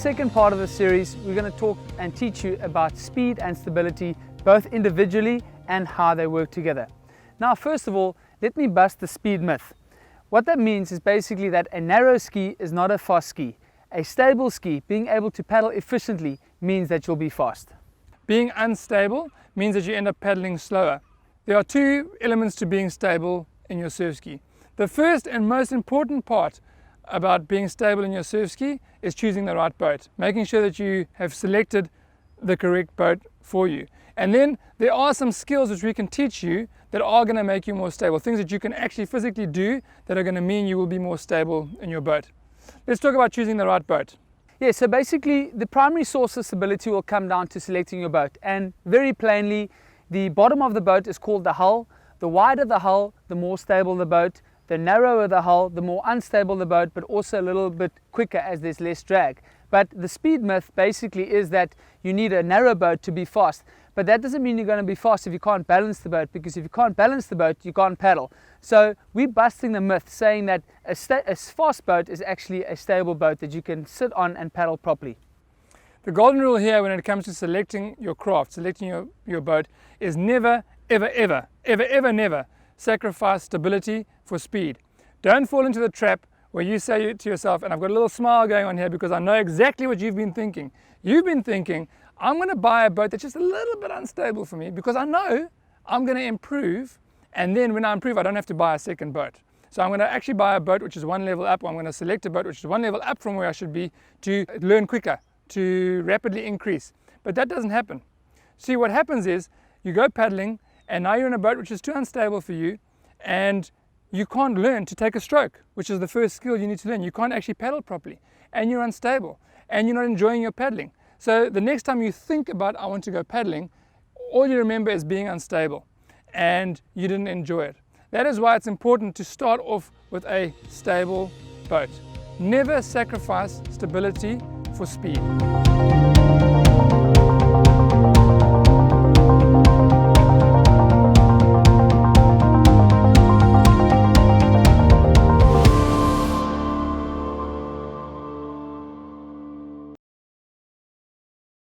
second part of the series, we're going to talk and teach you about speed and stability, both individually and how they work together. Now, first of all, let me bust the speed myth. What that means is basically that a narrow ski is not a fast ski. A stable ski, being able to paddle efficiently, means that you'll be fast. Being unstable means that you end up paddling slower. There are two elements to being stable in your surf ski. The first and most important part about being stable in your surf ski is choosing the right boat, making sure that you have selected the correct boat for you. And then there are some skills which we can teach you that are going to make you more stable, things that you can actually physically do that are going to mean you will be more stable in your boat. Let's talk about choosing the right boat. Yeah, so basically the primary source of stability will come down to selecting your boat, and very plainly the bottom of the boat is called the hull. The wider the hull, the more stable the boat. The narrower the hull, the more unstable the boat, but also a little bit quicker as there's less drag. But the speed myth basically is that you need a narrow boat to be fast. But that doesn't mean you're going to be fast if you can't balance the boat, because if you can't balance the boat, you can't paddle. So we're busting the myth, saying that a fast boat is actually a stable boat that you can sit on and paddle properly. The golden rule here when it comes to selecting your craft, selecting your boat, is never, never sacrifice stability for speed. Don't fall into the trap where you say to yourself, and I've got a little smile going on here because I know exactly what you've been thinking. You've been thinking, I'm going to buy a boat that's just a little bit unstable for me because I know I'm going to improve, and then when I improve I don't have to buy a second boat. So I'm going to actually buy a boat which is one level up, or I'm going to select a boat which is one level up from where I should be to learn quicker, to rapidly increase. But that doesn't happen. See, what happens is you go paddling and now you're in a boat which is too unstable for you, and you can't learn to take a stroke, which is the first skill you need to learn. You can't actually paddle properly, and you're unstable, and you're not enjoying your paddling. So the next time you think about, I want to go paddling, all you remember is being unstable, and you didn't enjoy it. That is why it's important to start off with a stable boat. Never sacrifice stability for speed.